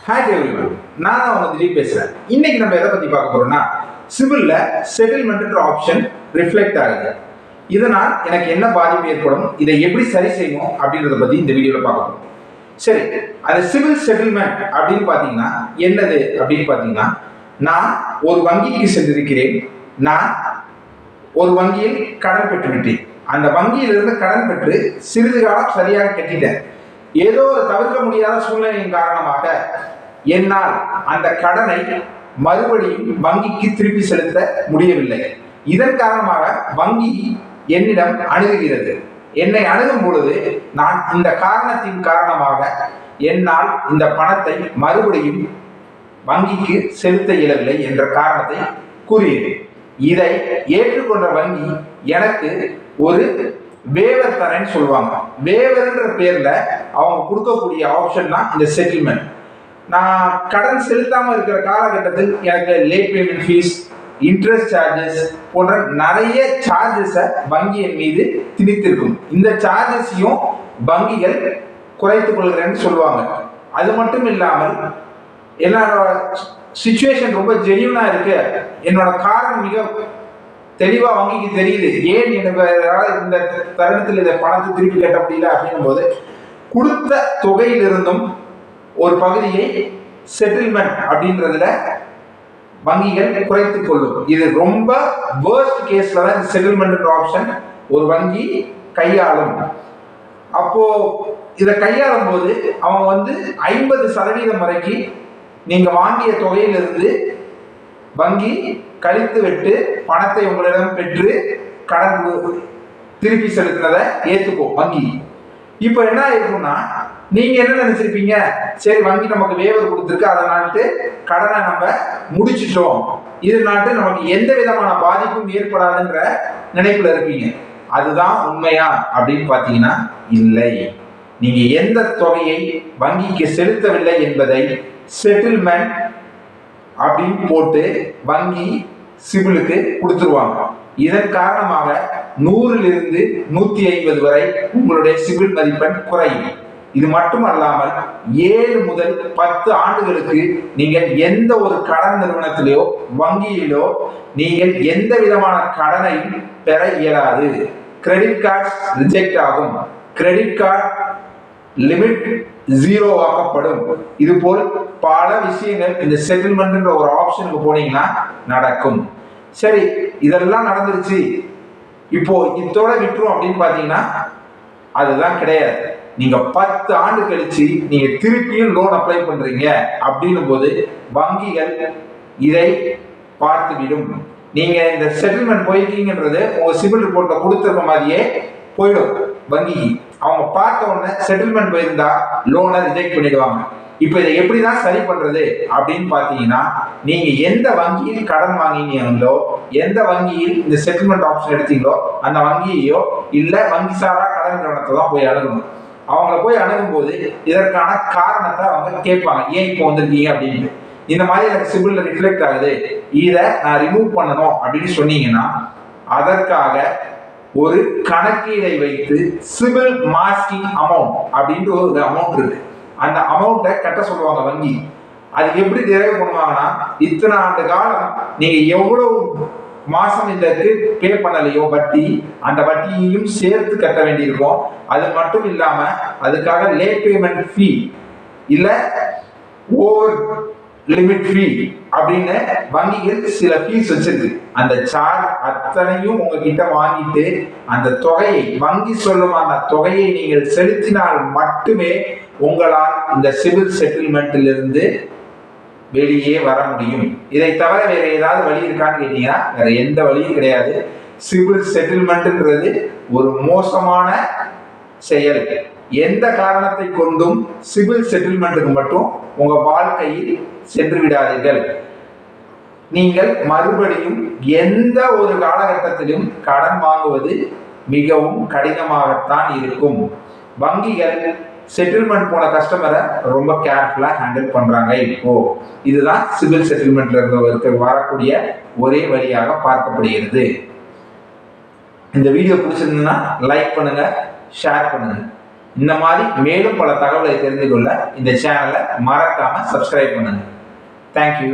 Hi everyone, நான் தான் உங்க திடீர் பேசுறேன். இன்னைக்கு நம்ம எதை பத்தி பார்க்க போறோம்னா, சிவில்ல செட்டில்மெண்ட்ன்ற ஆப்ஷன் ரிஃப்ளெக்ட் ஆகுது. இதனால் எனக்கு என்ன பாதிப்பு ஏற்படும், இதை எப்படி சரி செய்யணும் அப்படின்றத பத்தி இந்த வீடியோல பார்க்க போறோம். சரி, அது சிவில் செட்டில்மெண்ட் அப்படின்னு பாத்தீங்கன்னா என்னது அப்படின்னு பாத்தீங்கன்னா, நான் ஒரு வங்கிக்கு சென்றிருக்கிறேன். நான் ஒரு வங்கியில் கடன் பெற்றுவிட்டேன். அந்த வங்கியிலிருந்து கடன் பெற்று சிறிது காலம் சரியாக கட்டிட்டேன். ஏதோ ஒரு தவிர்க்க முடியாத சூழ்நிலையின் காரணமாக என்னால் அந்த கடனை மறுபடியும் வங்கிக்கு திருப்பி செலுத்த முடியவில்லை. இதன் காரணமாக வங்கி என்னிடம் அணுகுகிறது. என்னை அணுகும் பொழுது நான் இந்த காரணத்தின் காரணமாக என்னால் இந்த பணத்தை மறுபடியும் வங்கிக்கு செலுத்த இயலவில்லை என்ற காரணத்தை கூறுகிறேன். இதை ஏற்றுக்கொண்ட வங்கி எனக்கு ஒரு வேவர் தரேன்னு சொல்லுவாங்க. வேவர்ன்ற பேர்ல அவங்க கொடுக்கக்கூடிய ஆப்ஷன் தான் இந்த செட்டில்மெண்ட். நான் கடன் செலுத்தாம இருக்கிற காலகட்டத்தில் எனக்கு late payment fees, interest charges போன்ற நிறைய சார்ஜஸை வங்கி என் மீது திணித்திருக்கும். இந்த சார்ஜஸையும் வங்கிகள் குறைத்துக் கொள்கிறேன்னு சொல்லுவாங்க. அது மட்டும் இல்லாமல் என்னோட சிச்சுவேஷன் ரொம்ப ஜெனியூனா இருக்கு, என்னோட காரணம் மிக தெளிவா வங்கிக்கு தெரியுது, ஏன் எனக்கு இந்த தருணத்தில் இதை பணத்தை திருப்பி கட்ட முடியல அப்படின்னும் போது கொடுத்த தொகையிலிருந்தும் ஒரு பகுதியை செட்டில்மெண்ட் அப்படின்றதுல வங்கிகள் குறைத்துக் கொள்ளும். இது ரொம்ப வேர்ஸ்ட் கேஸ்ல தான் இந்த செட்டில்மெண்ட் ஆப்ஷன் ஒரு வங்கி கையாளும். அப்போ இதை கையாளும் போது அவங்க 50% வரைக்கும் நீங்க வாங்கிய தொகையிலிருந்து வங்கி கழித்து விட்டு பணத்தை உங்களிடம் பெற்று கடன் திருப்பி செலுத்தினதை ஏத்துக்கும் வங்கி. இப்ப என்ன இருக்கும்னா, நீங்க என்ன நினைச்சிருப்பீங்க, சரி வங்கி நமக்கு வேவர் கொடுத்துருக்கு, அதனால கடனை நம்ம முடிச்சிட்டோம், இதனால நமக்கு எந்த விதமான பாதிப்பும் ஏற்படாதுன்ற நினைப்புல இருப்பீங்க. அதுதான் உண்மையா அப்படின்னு பாத்தீங்கன்னா இல்லை. நீங்க எந்த தொகையை வங்கிக்கு செலுத்தவில்லை என்பதை செட்டில்மெண்ட் அப்படின்னு போட்டு வங்கி சிபிலுக்கு கொடுத்துருவாங்க. இதன் காரணமாக 100லிருந்து 150 வரை உங்களுடைய சிபில் மதிப்பெண் குறையும். இது மட்டுமல்லாமல் 7 முதல் 10 ஆண்டுகளுக்கு நீங்கள் எந்த ஒரு கடன் நிறுவனத்திலோ வங்கியிலோ நீங்கள் எந்த விதமான கடனையும் பெற இயலாது. கிரெடிட் கார்டு ரிஜெக்ட் ஆகும். Credit card limit 0 ஆக்கப்படும். இது போல் பல விஷயங்கள் இந்த செட்டில்மெண்ட் ஒரு ஆப்ஷனுக்கு போனீங்கன்னா நடக்கும். சரி, இதெல்லாம் நடந்துருச்சு, இப்போ இதோட விட்டுரும் அப்படின்னு பாத்தீங்கன்னா அதுதான் கிடையாது. நீங்க 10 ஆண்டு கழிச்சு நீங்க திருப்பியும் லோன் அப்ளை பண்றீங்க அப்படின்னும் போது வங்கிகள் இதை பார்த்துவிடும். நீங்க இந்த செட்டில்மெண்ட் போயிருக்கீங்கன்றது உங்க சிபில் ரிப்போர்ட்ல கொடுத்துருக்க மாதிரியே போயிடும் வங்கிக்கு. அவங்க பார்த்த உடனே செட்டில்மெண்ட் போயிருந்தா லோனை ரிஜெக்ட் பண்ணிடுவாங்க. இப்ப இதை எப்படிதான் சரி பண்றது அப்படின்னு பாத்தீங்கன்னா, நீங்க எந்த வங்கியில் கடன் வாங்கினீங்களோ, எந்த வங்கியில் இந்த செட்டில்மெண்ட் ஆப்ஷன் எடுத்தீங்களோ அந்த வங்கியையோ இல்ல வங்கி சாரா கடன் நிறுவனத்தை தான் போய் அணுகணும். அவங்கள போய் அணுகும் போது இதற்கான காரணத்தை அவங்க கேட்பாங்க, ஏன் இப்போ வந்திருக்கீங்க அப்படின்னு. இந்த மாதிரி எனக்கு சிபில்ல ரிஃப்ளெக்ட் ஆகுது, இதை நான் ரிமூவ் பண்ணணும் அப்படின்னு சொன்னீங்கன்னா அதற்காக ஒரு கணக்கீடை வைத்து சிபில் மாஸ்கிங் அமௌண்ட் அப்படின்ற ஒரு அமௌண்ட் இருக்கு. அந்த அமௌண்ட்டை கட்ட சொல்லுவாங்க வங்கி. அதுக்கு எப்படி டிரைவ் பண்ணுவாங்கன்னா, இத்தனை ஆண்டு காலம் நீங்க எவ்வளவு மாசம் இதற்கு பே பண்ணலையோ வட்டி, அந்த வட்டியையும் சேர்த்து கட்ட வேண்டியிருக்கும். அது மட்டும் இல்லாம அதுக்காக லேட் பேமெண்ட் ஃபீ இல்ல ஓவர் லிமிட் ஃபீ அப்படின்னு வங்கிகள் சில ஃபீஸ் வச்சிருக்கு. அந்த சார்ஜ் அத்தனையும் உங்ககிட்ட வாங்கிட்டு அந்த தொகையை வங்கி சொல்லும் அந்த தொகையை நீங்கள் செலுத்தினால் மட்டுமே உங்களால் இந்த சிவில் செட்டில்மெண்ட்டிலிருந்து வெளியே வர முடியும். இதை தவிர வேற ஏதாவது வழி இருக்கான்னு கேட்டீங்கன்னா வேற எந்த வழியும் கிடையாது. சிவில் செட்டில்மெண்ட்ன்றது ஒரு மோசமான செயல். எந்த காரணத்தை கொண்டும் சிவில் செட்டில்மெண்ட்டுக்கு மட்டும் உங்க வாழ்க்கையில் சென்று விடாதீர்கள். நீங்கள் மறுபடியும் எந்த ஒரு காலகட்டத்திலும் கடன் வாங்குவது மிகவும் கடினமாகத்தான் இருக்கும். வங்கிகள் செட்டில்மெண்ட் போன கஸ்டமரை ரொம்ப கேர்ஃபுல்லா ஹேண்டில் பண்றாங்க. இப்போ இதுதான் சிவில் செட்டில்மெண்ட்ல இருந்து வரக்கூடிய ஒரே வழியாக பார்க்கப்படுகிறது. இந்த வீடியோ பிடிச்சிருந்ததுன்னா லைக் பண்ணுங்க, ஷேர் பண்ணுங்க. இந்த மாதிரி மேலும் பல தகவலை தெரிந்து கொள்ள இந்த சேனலை மறக்காம சப்ஸ்கிரைப் பண்ணுங்க. தேங்க்யூ.